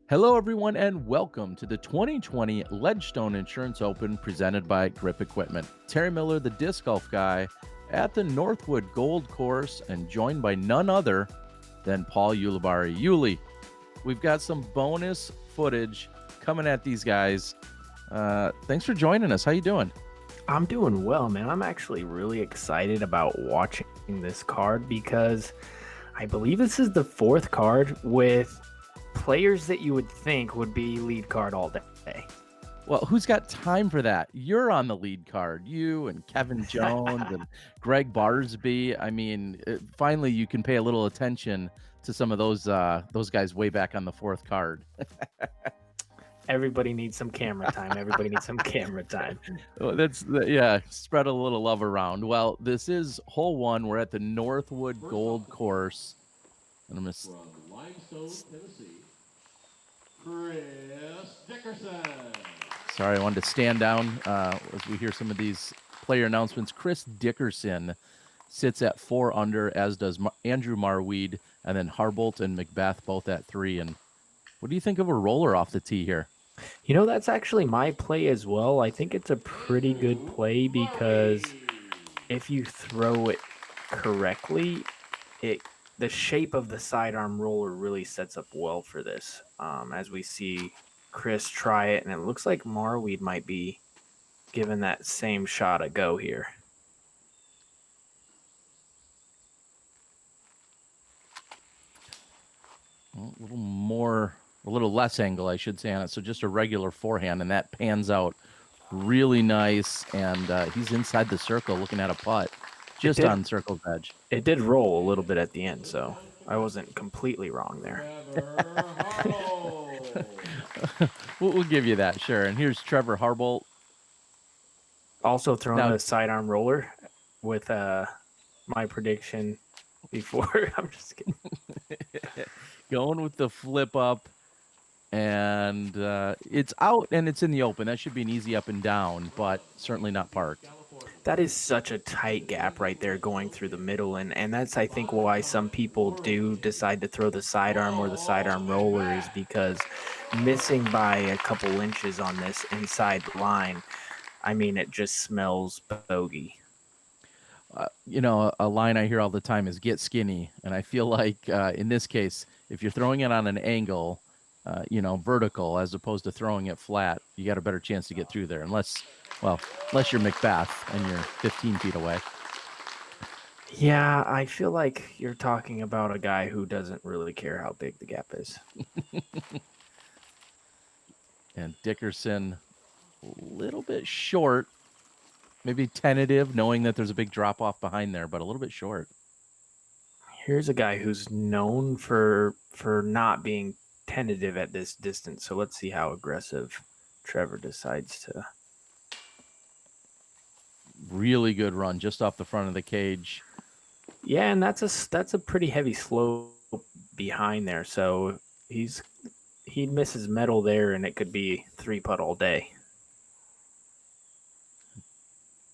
Hello, everyone, and welcome to the 2020 Ledgestone Insurance Open presented by Grip Equipment. Terry Miller, the disc golf guy, at the Northwood Gold course, and joined by none other than Paul Ulibarri. Uli, we've got some bonus footage coming at these guys. Thanks for joining us. How you doing? I'm doing well, man. I'm actually really excited about watching this card because I believe this is the fourth card with players that you would think would be lead card all day. Well, who's got time for that? You're on the lead card. You and Kevin Jones and Greg Barsby. I mean, finally, you can pay a little attention to some of those guys way back on the fourth card. Everybody needs some camera time. Everybody needs some camera time. Well, spread a little love around. Well, this is hole one. We're at the Northwood Gold course. And I'm going to... From Limestone, Tennessee, Chris Dickerson. Sorry, I wanted to stand down as we hear some of these player announcements. Chris Dickerson sits at 4 under, as does Andrew Marwede, and then Harbolt and McBeth both at 3. And what do you think of a roller off the tee here? You know, that's actually my play as well. I think it's a pretty good play because if you throw it correctly, the shape of the sidearm roller really sets up well for this. As we see Chris try it, and it looks like Marwede might be giving that same shot a go here. A little less angle, I should say, on it. So just a regular forehand, and that pans out really nice. And he's inside the circle looking at a putt, just on circle's edge. It did roll a little bit at the end, so I wasn't completely wrong there. We'll give you that, sure. And here's Trevor Harbolt. Also throwing a sidearm roller with my prediction before. I'm just kidding. Going with the flip up, and it's out and it's in the open. That should be an easy up and down, but certainly not parked. That is such a tight gap right there going through the middle, and that's, I think, why some people do decide to throw the sidearm or the sidearm roller is because missing by a couple inches on this inside line, I mean, it just smells bogey. A line I hear all the time is get skinny, and I feel like in this case, if you're throwing it on an angle, vertical as opposed to throwing it flat, you got a better chance to get through there, unless you're McBeth and you're 15 feet away. Yeah, I feel like you're talking about a guy who doesn't really care how big the gap is. And Dickerson, a little bit short, maybe tentative, knowing that there's a big drop off behind there, but a little bit short. Here's a guy who's known for not being tentative at this distance. So let's see how aggressive Trevor decides to. Really good run just off the front of the cage. Yeah, and that's a pretty heavy slope behind there. So he misses metal there, and it could be 3-putt all day.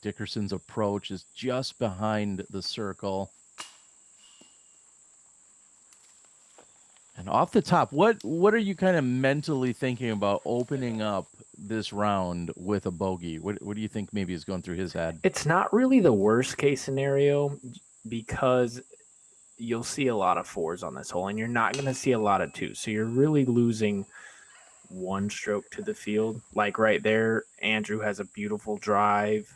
Dickerson's approach is just behind the circle. And off the top, what are you kind of mentally thinking about opening up this round with a bogey? What do you think maybe is going through his head? It's not really the worst case scenario because you'll see a lot of 4s on this hole, and you're not going to see a lot of 2s. So you're really losing 1 stroke to the field. Like right there, Andrew has a beautiful drive,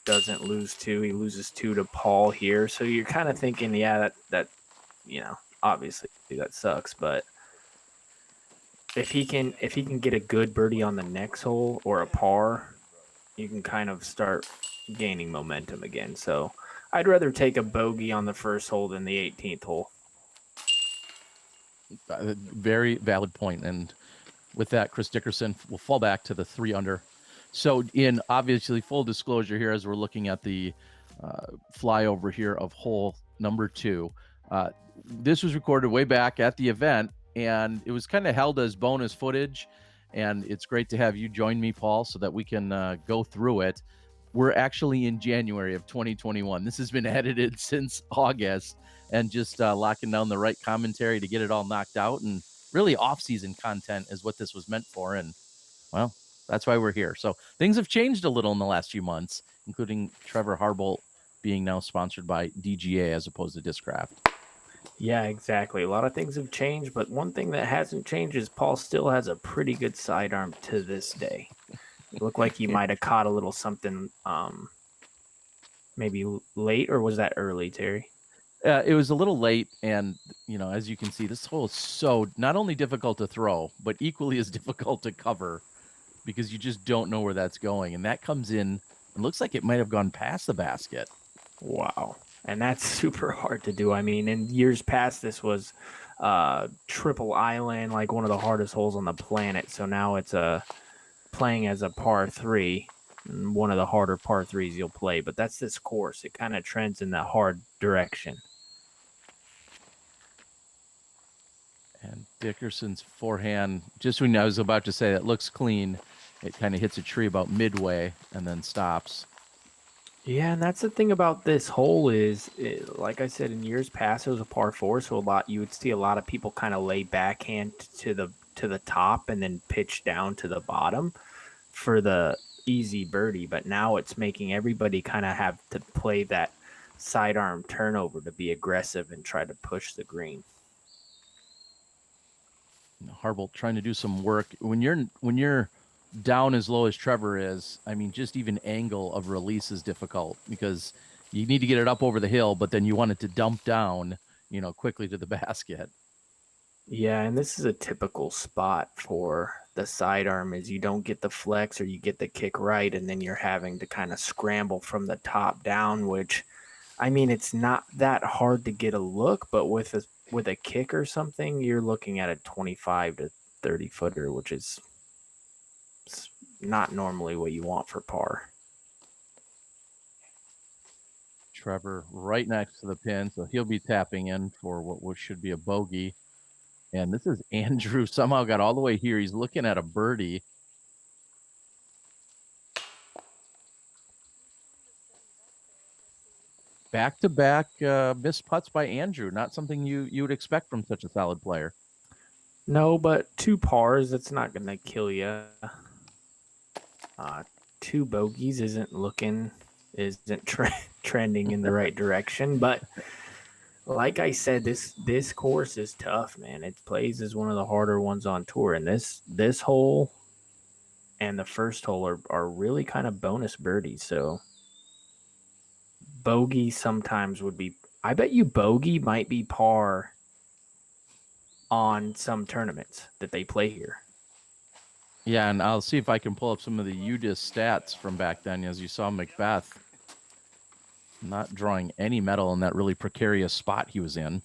doesn't lose 2. He loses 2 to Paul here. So you're kind of thinking, yeah, that obviously that sucks, but if he can get a good birdie on the next hole or a par, you can kind of start gaining momentum again. So I'd rather take a bogey on the first hole than the 18th hole. Very valid point. And with that, Chris Dickerson will fall back to the 3 under. So in obviously full disclosure here, as we're looking at the flyover here of hole number 2, this was recorded way back at the event, and it was kind of held as bonus footage. And it's great to have you join me, Paul, so that we can go through it. We're actually in January of 2021. This has been edited since August, and just locking down the right commentary to get it all knocked out. And really off-season content is what this was meant for. And, well, that's why we're here. So things have changed a little in the last few months, including Trevor Harbolt being now sponsored by DGA as opposed to Discraft. Yeah, exactly. A lot of things have changed, but one thing that hasn't changed is Paul still has a pretty good sidearm to this day. It looked like he might have caught a little something maybe late, or was that early, Terry? It was a little late, and as you can see, this hole is so not only difficult to throw, but equally as difficult to cover because you just don't know where that's going. And that comes in and looks like it might have gone past the basket. Wow. And that's super hard to do. I mean, in years past, this was Triple Island, like one of the hardest holes on the planet. So now it's playing as a par 3, and one of the harder par 3s you'll play. But that's this course. It kind of trends in the hard direction. And Dickerson's forehand, just when I was about to say that looks clean, it kind of hits a tree about midway and then stops. Yeah, and that's the thing about this hole is, like I said, in years past, it was a par 4, so you would see a lot of people kind of lay backhand to the top and then pitch down to the bottom for the easy birdie. But now it's making everybody kind of have to play that sidearm turnover to be aggressive and try to push the green. Harbolt trying to do some work. When you're down as low as Trevor is, I mean, just even angle of release is difficult because you need to get it up over the hill, but then you want it to dump down, quickly to the basket. Yeah, and this is a typical spot for the sidearm is you don't get the flex or you get the kick right, and then you're having to kind of scramble from the top down, which, I mean, it's not that hard to get a look, but with a kick or something, you're looking at a 25 to 30 footer, which is not normally what you want for par. Trevor right next to the pin, so he'll be tapping in for what should be a bogey. And this is Andrew somehow got all the way here. He's looking at a birdie. Back-to-back missed putts by Andrew. Not something you would expect from such a solid player. No, but 2 pars, it's not going to kill you. 2 bogeys isn't trending in the right direction. But like I said, this course is tough, man. It plays as one of the harder ones on tour, and this hole and the first hole are really kind of bonus birdies. So bogey sometimes would be. I bet you bogey might be par on some tournaments that they play here. Yeah, and I'll see if I can pull up some of the UDIS stats from back then. As you saw, McBeth not drawing any medal in that really precarious spot he was in.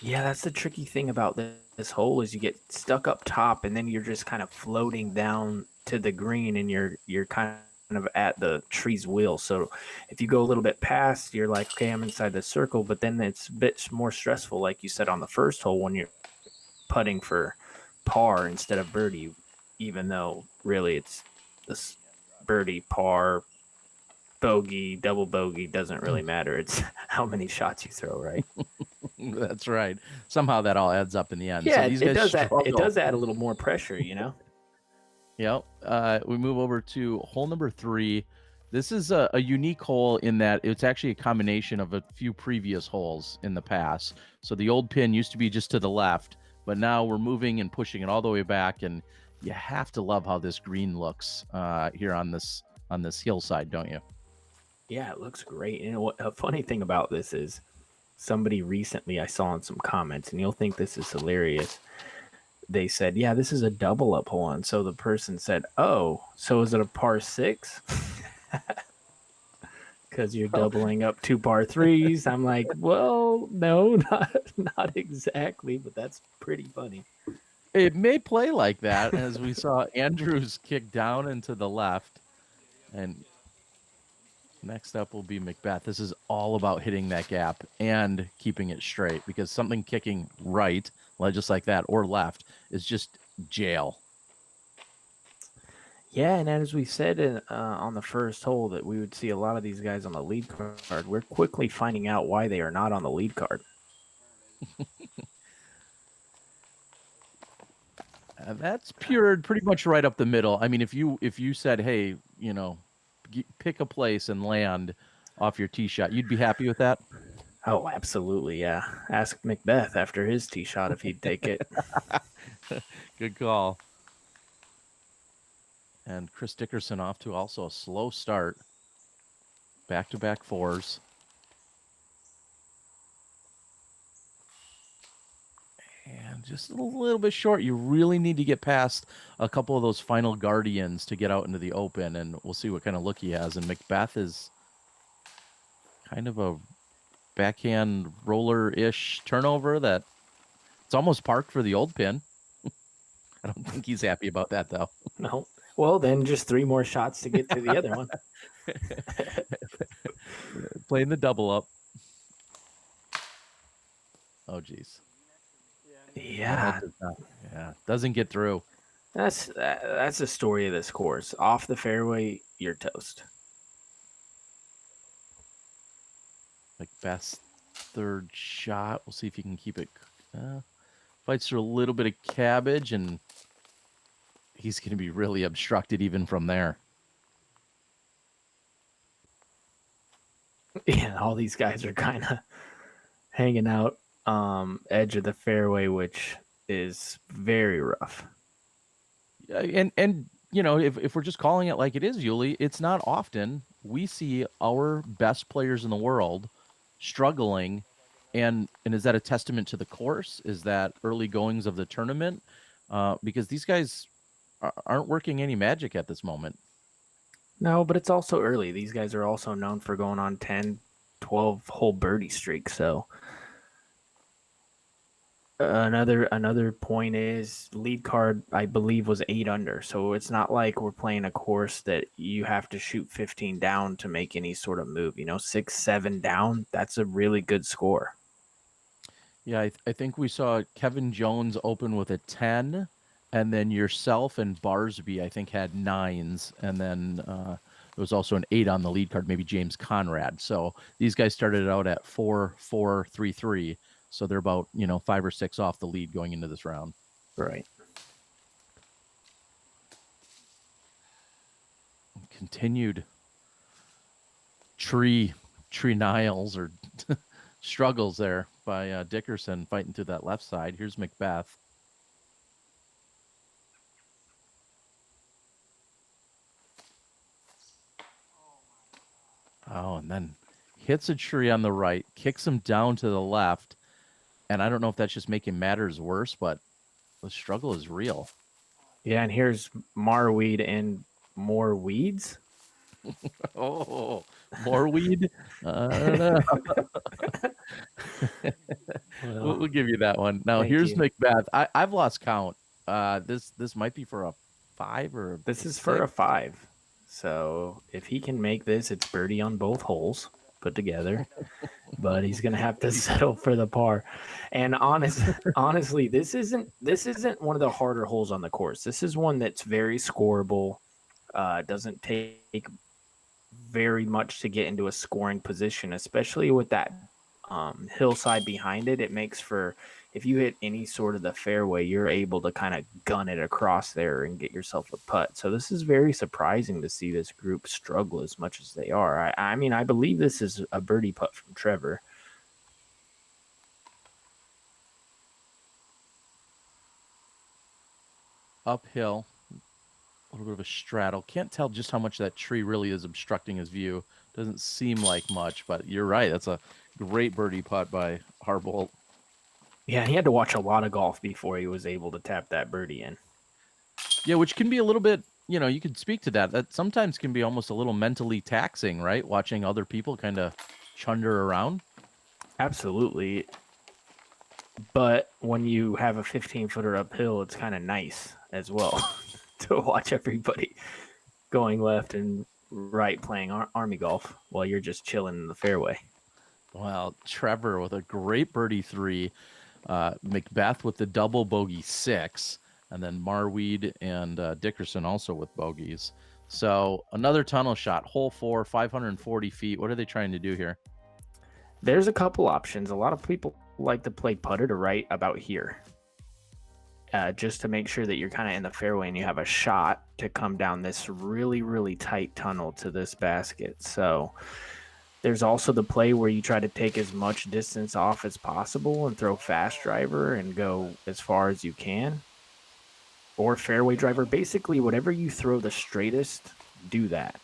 Yeah, that's the tricky thing about this hole is you get stuck up top and then you're just kind of floating down to the green and you're kind of at the tree's wheel. So if you go a little bit past, you're like, okay, I'm inside the circle, but then it's a bit more stressful, like you said on the first hole when you're putting for par instead of birdie, even though really it's this birdie, par, bogey, double bogey, doesn't really matter. It's how many shots you throw, right? That's right. Somehow that all adds up in the end. Yeah, so these it guys does add a little more pressure, Yep. We move over to hole number 3. This is a unique hole in that it's actually a combination of a few previous holes in the past. So the old pin used to be just to the left, but now we're moving and pushing it all the way back, and you have to love how this green looks here on this hillside, don't you? Yeah, it looks great. And a funny thing about this is somebody recently I saw in some comments, and you'll think this is hilarious. They said, yeah, this is a double up hole. And so the person said, oh, so is it a par 6? Because you're doubling up 2 par 3s. I'm like, well, no, not exactly, but that's pretty funny. It may play like that, as we saw Andrews kick down and to the left. And next up will be McBeth. This is all about hitting that gap and keeping it straight, because something kicking right, just like that, or left, is just jail. Yeah, and as we said on the first hole that we would see a lot of these guys on the lead card, we're quickly finding out why they are not on the lead card. And that's pure, pretty much right up the middle. I mean, if you said, hey, pick a place and land off your tee shot, you'd be happy with that? Oh, absolutely, yeah. Ask McBeth after his tee shot if he'd take it. Good call. And Chris Dickerson off to also a slow start. Back-to-back fours. And just a little bit short. You really need to get past a couple of those final guardians to get out into the open, and we'll see what kind of look he has. And McBeth is kind of a backhand roller-ish turnover that it's almost parked for the old pin. I don't think he's happy about that, though. No. Well, then just 3 more shots to get to the other one. Playing the double up. Oh, geez. Yeah. Yeah, doesn't get through. That's the story of this course. Off the fairway, you're toast. McBeth's third shot. We'll see if he can keep it. Fights through a little bit of cabbage, and he's going to be really obstructed even from there. Yeah, all these guys are kind of hanging out edge of the fairway, which is very rough. And if we're just calling it like it is, Yuli, it's not often we see our best players in the world struggling. And is that a testament to the course? Is that early goings of the tournament? Because these guys aren't working any magic at this moment. No, but it's also early. These guys are also known for going on 10, 12 hole birdie streaks. So another point is lead card, I believe, was 8 under. So it's not like we're playing a course that you have to shoot 15 down to make any sort of move. 6, 7 down, that's a really good score. Yeah, I think we saw Kevin Jones open with a 10, and then yourself and Barsby, I think, had 9s, and then there was also an 8 on the lead card, maybe James Conrad. So these guys started out at 4, 4, 3, 3. So they're about 5 or 6 off the lead going into this round. Right. Continued tree Niles or struggles there by Dickerson fighting to that left side. Here's McBeth. Oh, and then hits a tree on the right, kicks him down to the left. And I don't know if that's just making matters worse, but the struggle is real. Yeah, and here's Marwede and more weeds. Oh, more weed? I don't know. We'll give you that one. Now, here's McBeth. I've lost count. This might be for a 5 or this is for a 5. So if he can make this, it's birdie on both holes put together. But he's gonna have to settle for the par. And honestly, this isn't one of the harder holes on the course. This is one that's very scoreable. Doesn't take very much to get into a scoring position, especially with that hillside behind it. It makes for, if you hit any sort of the fairway, you're able to kind of gun it across there and get yourself a putt. So this is very surprising to see this group struggle as much as they are. I mean, I believe this is a birdie putt from Trevor. Uphill, a little bit of a straddle. Can't tell just how much that tree really is obstructing his view. Doesn't seem like much, but you're right. That's a great birdie putt by Harbolt. Yeah, he had to watch a lot of golf before he was able to tap that birdie in. Yeah, which can be a little bit, you could speak to that. That sometimes can be almost a little mentally taxing, right? Watching other people kind of chunder around. Absolutely. But when you have a 15-footer uphill, it's kind of nice as well to watch everybody going left and right playing army golf while you're just chilling in the fairway. Well, Trevor with a great birdie 3. McBeth with the double bogey 6, and then Marwede and Dickerson also with bogeys. So another tunnel shot, hole 4, 540 feet. What are they trying to do here? There's a couple options. A lot of people like to play putter to right about here. just to make sure that you're kind of in the fairway and you have a shot to come down this really, really tight tunnel to this basket. So there's also the play where you try to take as much distance off as possible and throw fast driver and go as far as you can. Or fairway driver. Basically, whatever you throw the straightest, do that.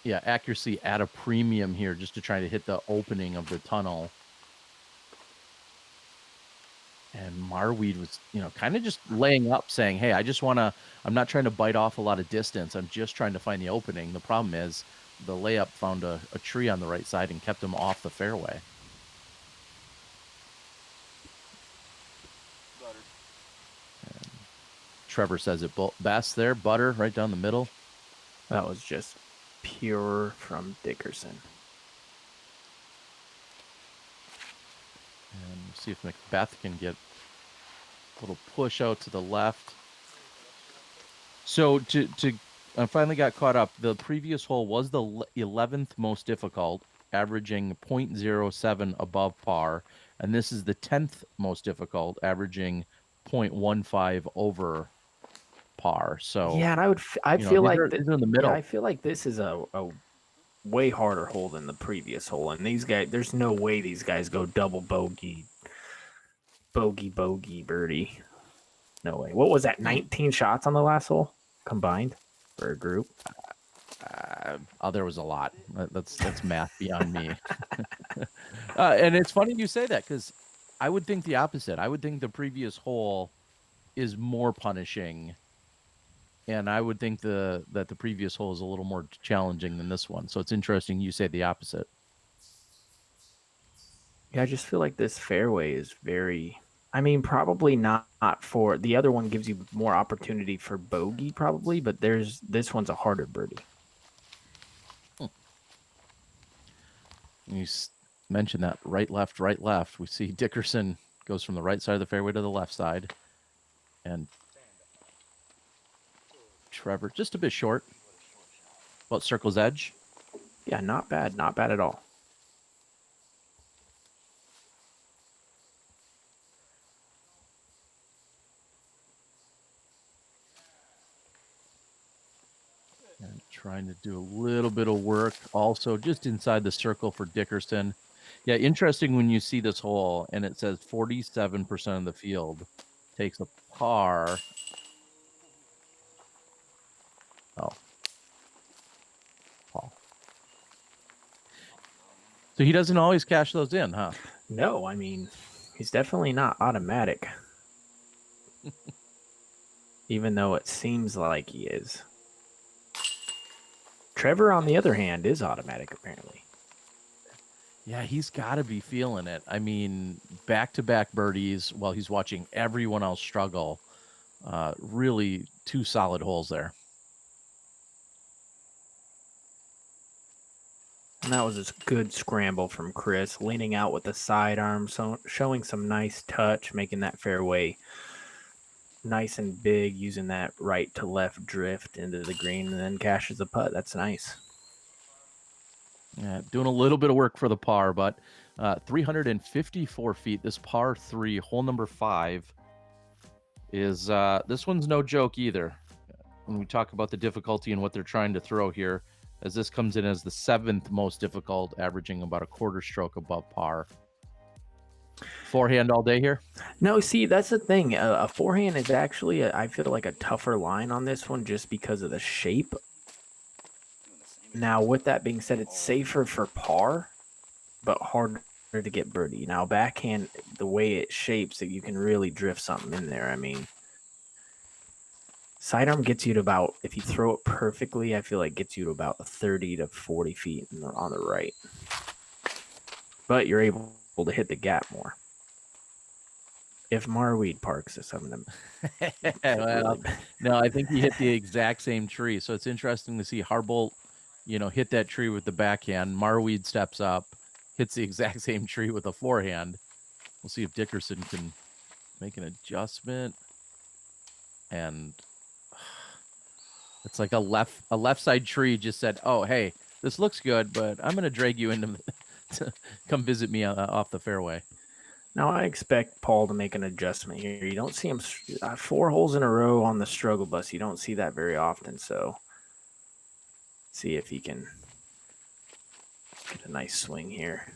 Yeah, accuracy at a premium here just to try to hit the opening of the tunnel. And Marwede was, kind of just laying up saying, hey, I'm not trying to bite off a lot of distance. I'm just trying to find the opening. The problem is the layup found a tree on the right side and kept him off the fairway. And Trevor says it best there. Butter right down the middle. That was just pure from Dickerson. And we'll see if McBeth can get a little push out to the left. So I finally got caught up. The previous hole was the 11th most difficult, averaging 0.07 above par. And this is the 10th most difficult, averaging 0.15 over par. So yeah, and I feel like these are in the middle. Yeah, I feel like this is a way harder hole than the previous hole. And these guys, there's no way these guys go double bogey, birdie. No way. What was that? 19 shots on the last hole combined for a group. There was a lot. That's math beyond me. And it's funny you say that because I would think the opposite. I would think the previous hole is more punishing, and I would think that the previous hole is a little more challenging than this one. So it's interesting you say the opposite. Yeah, I just feel like this fairway is very. I mean, probably not for the other one gives you more opportunity for bogey, probably, but this one's a harder birdie. You mentioned that right, left. We see Dickerson goes from the right side of the fairway to the left side. And Trevor, just a bit short. About circle's edge. Yeah, not bad. Not bad at all. And trying to do a little bit of work also just inside the circle for Dickerson. Yeah, interesting when you see this hole and it says 47% of the field takes a par. Oh. Paul. So he doesn't always cash those in, huh? No, I mean, he's definitely not automatic. Even though it seems like he is. Trevor, on the other hand, is automatic, apparently. Yeah, he's got to be feeling it. I mean, back-to-back birdies while he's watching everyone else struggle. Really, two solid holes there. And that was a good scramble from Chris, leaning out with the sidearm, so showing some nice touch, making that fairway nice and big, using that right to left drift into the green, and then cashes the putt. That's nice. Yeah, doing a little bit of work for the par, but 354 feet. This par 3, hole number 5, is this one's no joke either. When we talk about the difficulty and what they're trying to throw here, as this comes in as the 7th most difficult, averaging about a quarter stroke above par. Forehand all day here? No, see, that's the thing. A forehand is actually, I feel like, a tougher line on this one just because of the shape. Now, with that being said, it's safer for par, but harder to get birdie. Now, backhand, the way it shapes, you can really drift something in there. I mean, sidearm gets you to about, if you throw it perfectly, I feel like gets you to about 30 to 40 feet on the right. But you're able to hit the gap more. If Marwede parks this, I'm going to... Well, no, I think he hit the exact same tree. So it's interesting to see Harbolt, hit that tree with the backhand. Marwede steps up, hits the exact same tree with a forehand. We'll see if Dickerson can make an adjustment. And it's like a left side tree just said, oh, hey, this looks good, but I'm going to drag you into to come visit me off the fairway. Now I expect Paul to make an adjustment here. You don't see him 4 holes in a row on the struggle bus. You don't see that very often. So see if he can get a nice swing here.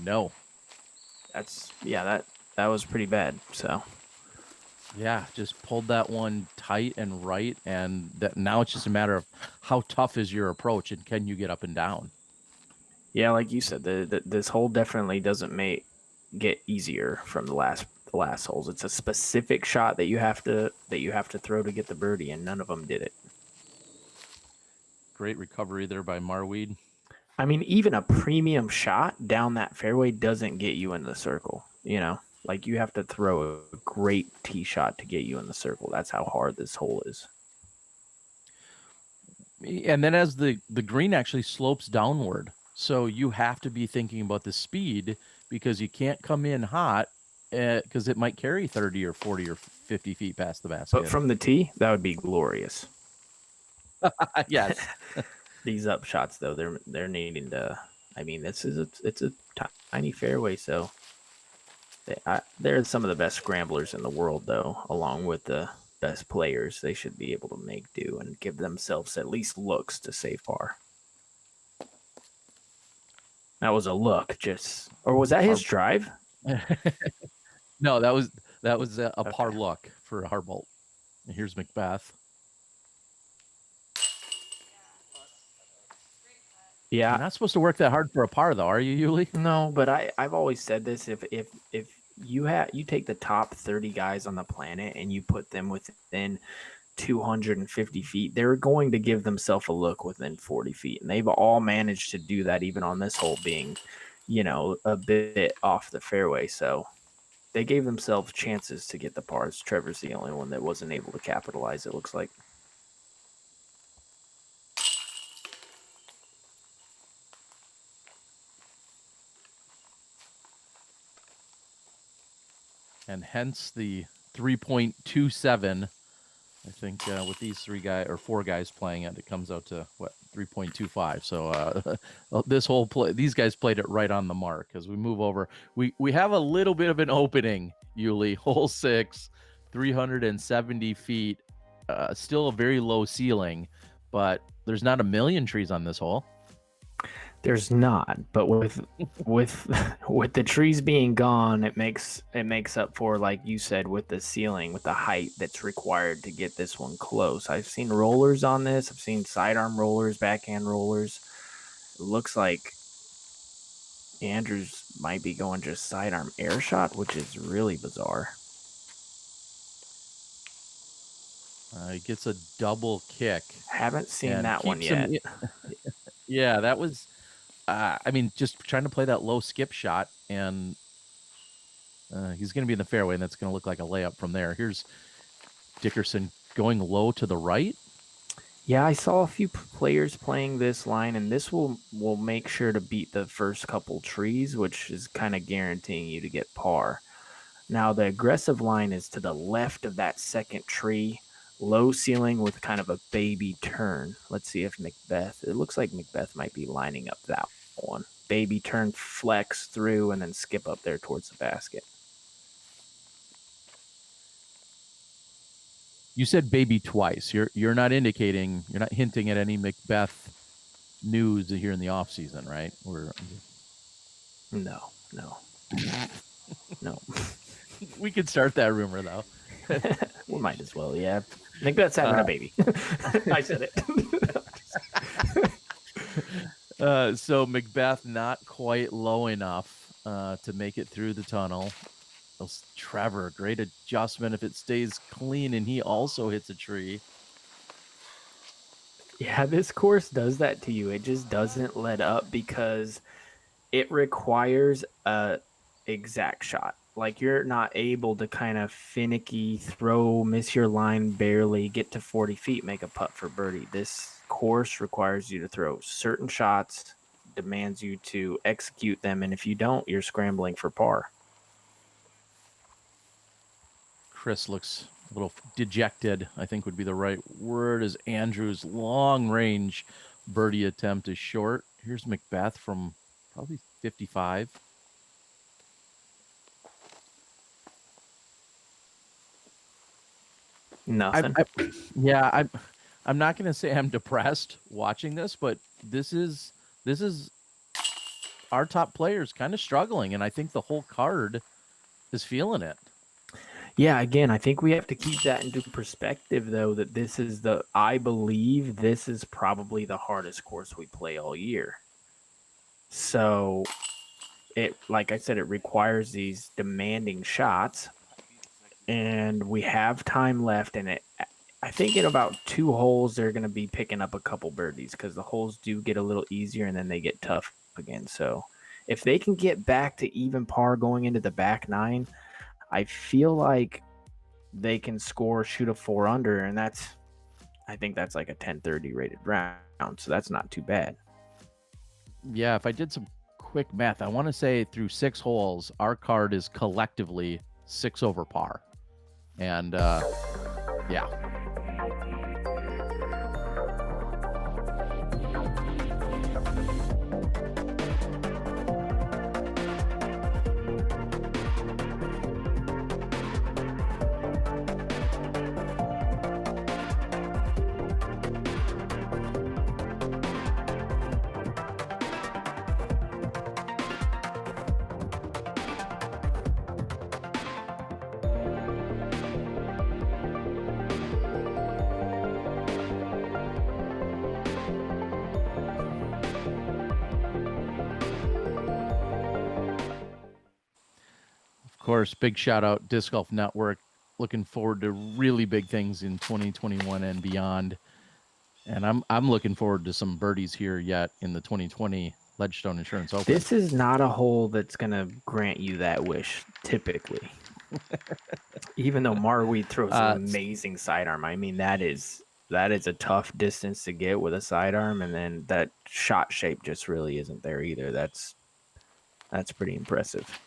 No. That was pretty bad. So Yeah, just pulled that one tight and right, and that now it's just a matter of how tough is your approach and can you get up and down. yeah, like you said, this hole definitely doesn't get easier from the last holes. It's a specific shot that you have to throw to get the birdie, and none of them did it. Great recovery there by Marwede. I mean, even a premium shot down that fairway doesn't get you in the circle. Like you have to throw a great tee shot to get you in the circle. That's how hard this hole is. And then as the green actually slopes downward, so you have to be thinking about the speed because you can't come in hot because it might carry 30 or 40 or 50 feet past the basket. But from the tee, that would be glorious. Yes. These up shots, though, they're needing to. I mean, it's a tiny fairway, so they're some of the best scramblers in the world, though, along with the best players. They should be able to make do and give themselves at least looks to save par. That was a look, or was that his drive? No, that was a par look for Harbolt. And here's McBeth. Yeah, You're not supposed to work that hard for a par, though, are you, Uli? no, but I've always said this: if you take the top 30 guys on the planet and you put them within 250 feet, they're going to give themselves a look within 40 feet, and they've all managed to do that, even on this hole being, a bit off the fairway. So they gave themselves chances to get the pars. Trevor's the only one that wasn't able to capitalize, it looks like. And hence the 3.27. I think with these 4 guys playing it, it comes out to 3.25. So this whole play, these guys played it right on the mark. As we move over, we have a little bit of an opening. Uli, hole 6, 370 feet, still a very low ceiling, but there's not a million trees on this hole. There's not, but with the trees being gone, it makes up for, like you said, with the ceiling, with the height that's required to get this one close. I've seen rollers on this. I've seen sidearm rollers, backhand rollers. It looks like Andrews might be going just sidearm air shot, which is really bizarre. He gets a double kick. Haven't seen that one yet. Yeah, that was. I mean, just trying to play that low skip shot, and he's going to be in the fairway, and that's going to look like a layup from there. Here's Dickerson going low to the right. Yeah, I saw a few players playing this line, and this will make sure to beat the first couple trees, which is kind of guaranteeing you to get par. Now, the aggressive line is to the left of that second tree, low ceiling with kind of a baby turn. Let's see if McBeth, it looks like McBeth might be lining up that one. Baby turn, flex through, and then skip up there towards the basket. You said baby twice. You're not indicating, you're not hinting at any McBeth news here in the off season, right? No. We could start that rumor though. We might as well, yeah. McBeth's having a baby. I said it. So McBeth not quite low enough to make it through the tunnel. Trevor, great adjustment if it stays clean, and he also hits a tree. Yeah, this course does that to you. It just doesn't let up because it requires a exact shot. Like, you're not able to kind of finicky throw, miss your line barely, get to 40 feet, make a putt for birdie. This course requires you to throw certain shots, demands you to execute them, and if you don't, you're scrambling for par. Chris looks a little dejected, I think would be the right word, as Andrew's long-range birdie attempt is short. Here's McBeth from probably 55. Nothing. I'm not going to say I'm depressed watching this, but this is our top players kind of struggling, and I think the whole card is feeling it. Yeah, again, I think we have to keep that into perspective, though, that I believe this is probably the hardest course we play all year. So, like I said, it requires these demanding shots, and we have time left, and I think in about 2 holes, they're going to be picking up a couple birdies because the holes do get a little easier, and then they get tough again. So, if they can get back to even par going into the back 9, I feel like they can shoot a 4 under, and I think that's like a 1030 rated round, so that's not too bad. Yeah, if I did some quick math, I want to say through 6 holes, our card is collectively 6 over par, and yeah. Of course, big shout out Disc Golf Network. Looking forward to really big things in 2021 and beyond. And I'm looking forward to some birdies here yet in the 2020 Ledgestone Insurance Open. This is not a hole that's going to grant you that wish, typically. Even though Marwede throws an amazing sidearm. I mean, that is a tough distance to get with a sidearm, and then that shot shape just really isn't there either. That's pretty impressive.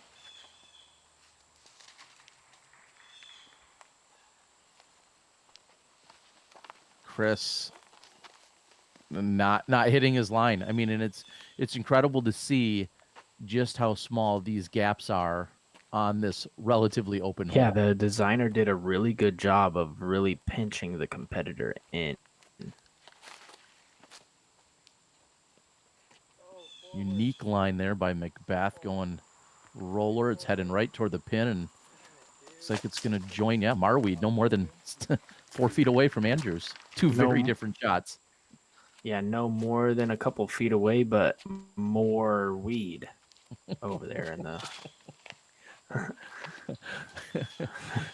Chris not hitting his line. I mean, and it's incredible to see just how small these gaps are on this relatively open hole. Yeah, the designer did a really good job of really pinching the competitor in. Unique line there by McBeth going roller. It's heading right toward the pin, and looks like it's going to join. Yeah, Marwede no more than 4 feet away from Andrews. Two very different shots. Yeah, no more than a couple feet away, but more weed over there in the.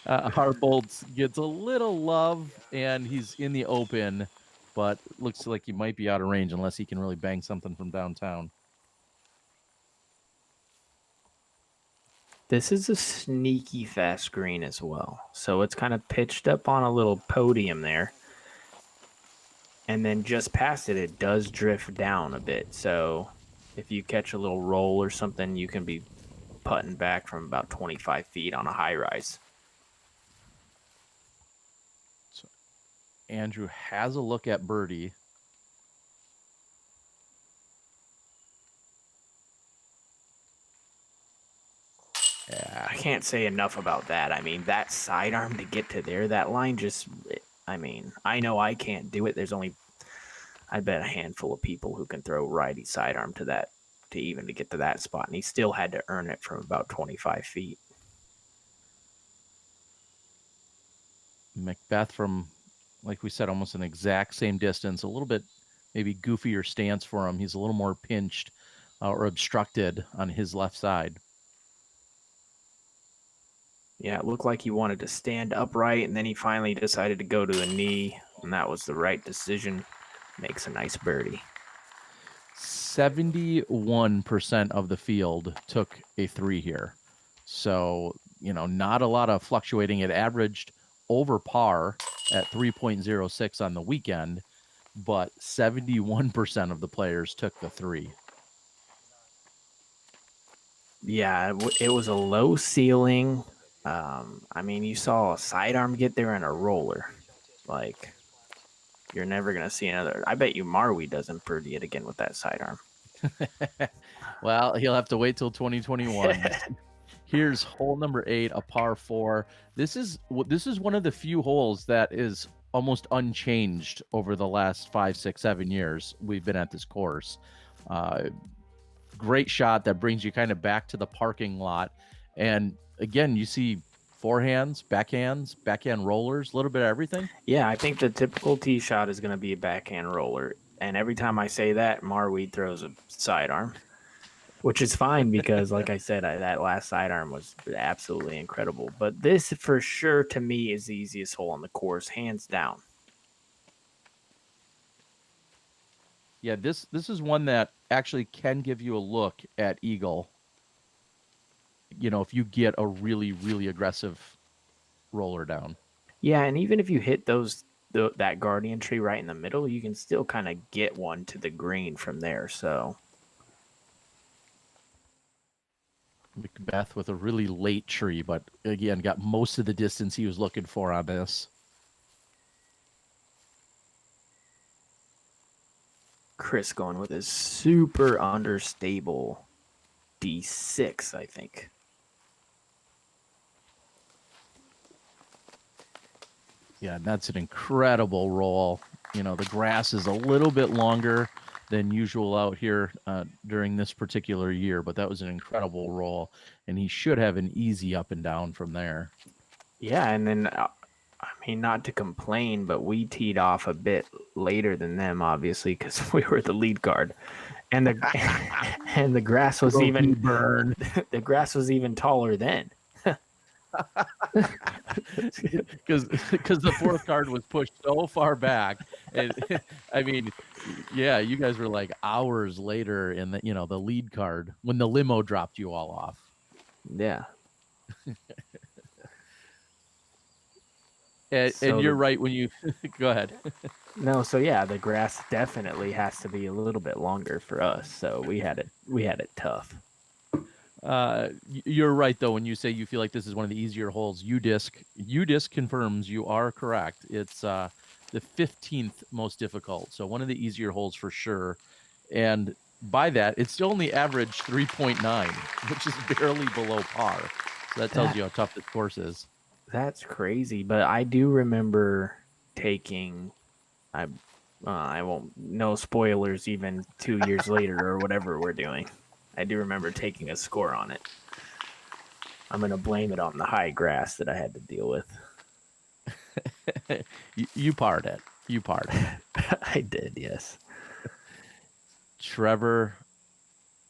Harbolt gets a little love, and he's in the open, but looks like he might be out of range unless he can really bang something from downtown. This is a sneaky fast green as well. So it's kind of pitched up on a little podium there. And then just past it, it does drift down a bit. So if you catch a little roll or something, you can be putting back from about 25 feet on a high rise. So Andrew has a look at birdie. Yeah, I can't say enough about that. I mean, that sidearm to get to there, that line just, I mean, I know I can't do it. There's only, I bet, a handful of people who can throw righty sidearm to that, to get to that spot. And he still had to earn it from about 25 feet. McBeth from, like we said, almost an exact same distance, a little bit maybe goofier stance for him. He's a little more pinched or obstructed on his left side. Yeah, it looked like he wanted to stand upright, and then he finally decided to go to the knee, and that was the right decision. Makes a nice birdie. 71% of the field took a 3 here. So, not a lot of fluctuating. It averaged over par at 3.06 on the weekend, but 71% of the players took the 3. Yeah, it was a low ceiling. I mean, you saw a sidearm get there and a roller. Like, you're never going to see another. I bet you Marwede doesn't birdie it again with that sidearm. Well, he'll have to wait till 2021. Here's hole number 8, a par 4. This is one of the few holes that is almost unchanged over the last 5, 6, 7 years we've been at this course. Great shot that brings you kind of back to the parking lot. And again, you see forehands, backhand rollers, a little bit of everything. Yeah, I think the typical tee shot is going to be a backhand roller. And every time I say that, Marwede throws a sidearm, which is fine because, like I said, that last sidearm was absolutely incredible. But this, for sure, to me, is the easiest hole on the course, hands down. Yeah, this is one that actually can give you a look at eagle. If you get a really, really aggressive roller down. Yeah, and even if you hit that guardian tree right in the middle, you can still kind of get one to the green from there. So McBeth with a really late tree, but again, got most of the distance he was looking for on this. Chris going with his super understable D6, I think. Yeah, that's an incredible roll. The grass is a little bit longer than usual out here during this particular year, but that was an incredible roll, and he should have an easy up and down from there. Yeah, and then, not to complain, but we teed off a bit later than them, obviously, because we were the lead card. And the grass was even burn. The grass was even taller then. Because the fourth card was pushed so far back, and you guys were like hours later in the lead card when the limo dropped you all off. Yeah. And you're right when you go ahead. No, so yeah, the grass definitely has to be a little bit longer for us. So we had it tough. You're right though when you say you feel like this is one of the easier holes. UDisc confirms you are correct. It's the 15th most difficult, so one of the easier holes for sure. And by that, it's still only average 3.9, which is barely below par. So that tells you how tough this course is. That's crazy, but I do remember taking. I won't. No spoilers. Even 2 years later, or whatever we're doing. I do remember taking a score on it. I'm going to blame it on the high grass that I had to deal with. You parred it. I did, yes. Trevor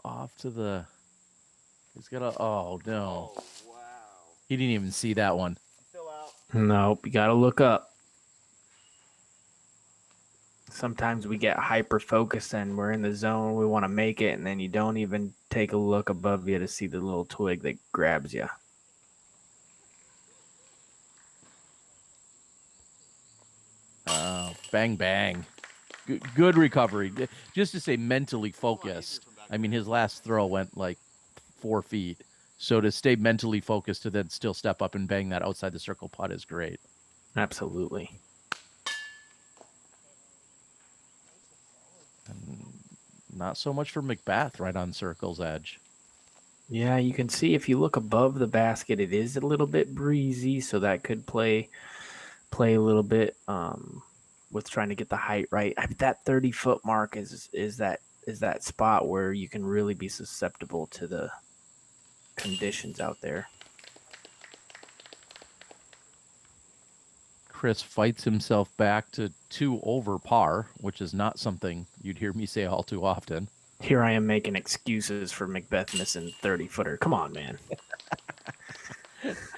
off to the... He's got a... Oh, no. Oh, wow. He didn't even see that one. Still out. Nope, you got to look up. Sometimes we get hyper-focused and we're in the zone. We want to make it, and then you don't even take a look above you to see the little twig that grabs you. Bang, bang. Good recovery. Just to say mentally focused. His last throw went like 4 feet. So to stay mentally focused to then still step up and bang that outside the circle putt is great. Absolutely. Not so much for McBeth right on circle's edge. Yeah, you can see if you look above the basket, it is a little bit breezy, so that could play a little bit with trying to get the height right. That 30-foot mark is that spot where you can really be susceptible to the conditions out there. Chris fights himself back to 2 over par, which is not something you'd hear me say all too often. Here I am making excuses for McBeth missing 30-footer. Come on, man.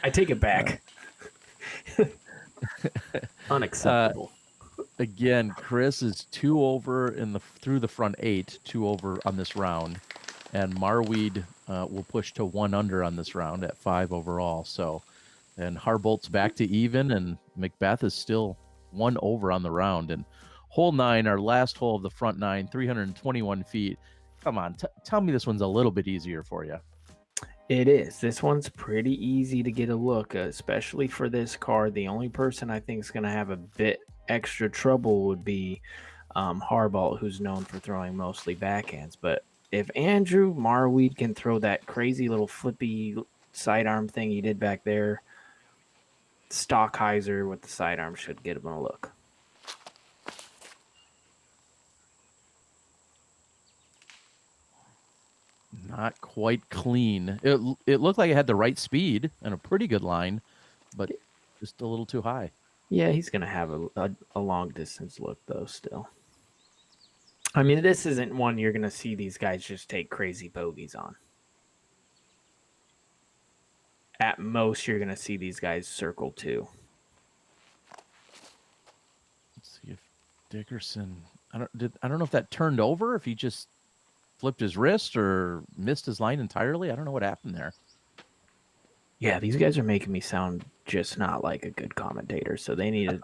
I take it back. Unacceptable. Again, Chris is 2 over through the front 8, 2 over on this round, and Marwede will push to 1 under on this round at 5 overall. So, and Harbolt's back to even, and McBeth is still 1 over on the round. And hole 9, our last hole of the front 9, 321 feet. Come on, tell me this one's a little bit easier for you. It is. This one's pretty easy to get a look, especially for this card. The only person I think is going to have a bit extra trouble would be Harbolt, who's known for throwing mostly backhands. But if Andrew Marwede can throw that crazy little flippy sidearm thing he did back there. Stockheiser with the sidearm should get him a look. Not quite clean. It looked like it had the right speed and a pretty good line, but just a little too high. Yeah, he's going to have a long distance look, though, still. I mean, this isn't one you're going to see these guys just take crazy bogeys on. At most, you're going to see these guys circle 2. Let's see if Dickerson. I don't know if that turned over, if he just flipped his wrist or missed his line entirely. I don't know what happened there. Yeah, these guys are making me sound just not like a good commentator. So they need to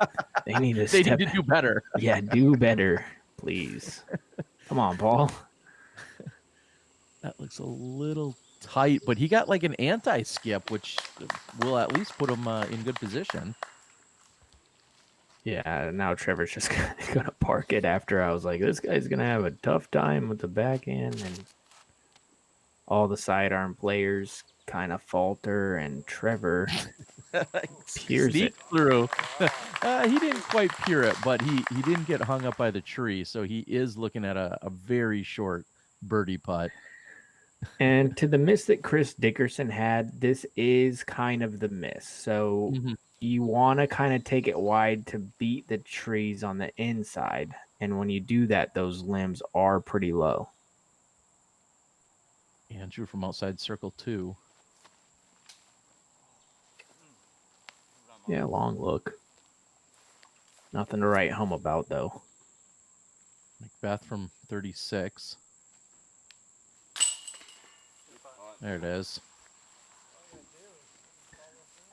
They need to do better. Yeah, do better, please. Come on, Paul. That looks a little tight, but he got like an anti-skip, which will at least put him in good position. Yeah, now Trevor's just gonna park it after I was like, this guy's gonna have a tough time with the backhand, and all the sidearm players kind of falter, and Trevor peers it through. He didn't quite peer it, but he didn't get hung up by the tree, so he is looking at a very short birdie putt. And to the miss that Chris Dickerson had, this is kind of the miss. So you want to kind of take it wide to beat the trees on the inside. And when you do that, those limbs are pretty low. Andrew from outside circle 2. Yeah, long look. Nothing to write home about, though. McBeth from 36. There it is.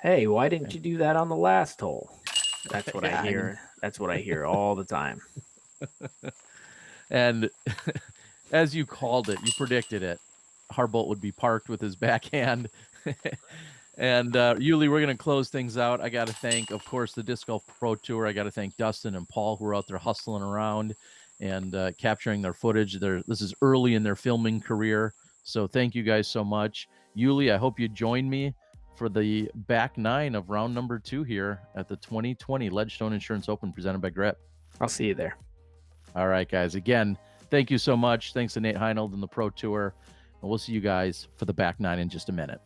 Hey, why didn't you do that on the last hole? That's what I hear. That's what I hear all the time. And as you called it, you predicted it. Harbolt would be parked with his backhand. And Uli, we're going to close things out. I got to thank, of course, the Disc Golf Pro Tour. I got to thank Dustin and Paul, who are out there hustling around and capturing their footage. This is early in their filming career. So thank you guys so much. Uli, I hope you join me for the back 9 of round number 2 here at the 2020 Ledgestone Insurance Open presented by Grip. I'll see you there. All right, guys. Again, thank you so much. Thanks to Nate Heinold and the Pro Tour. And we'll see you guys for the back 9 in just a minute.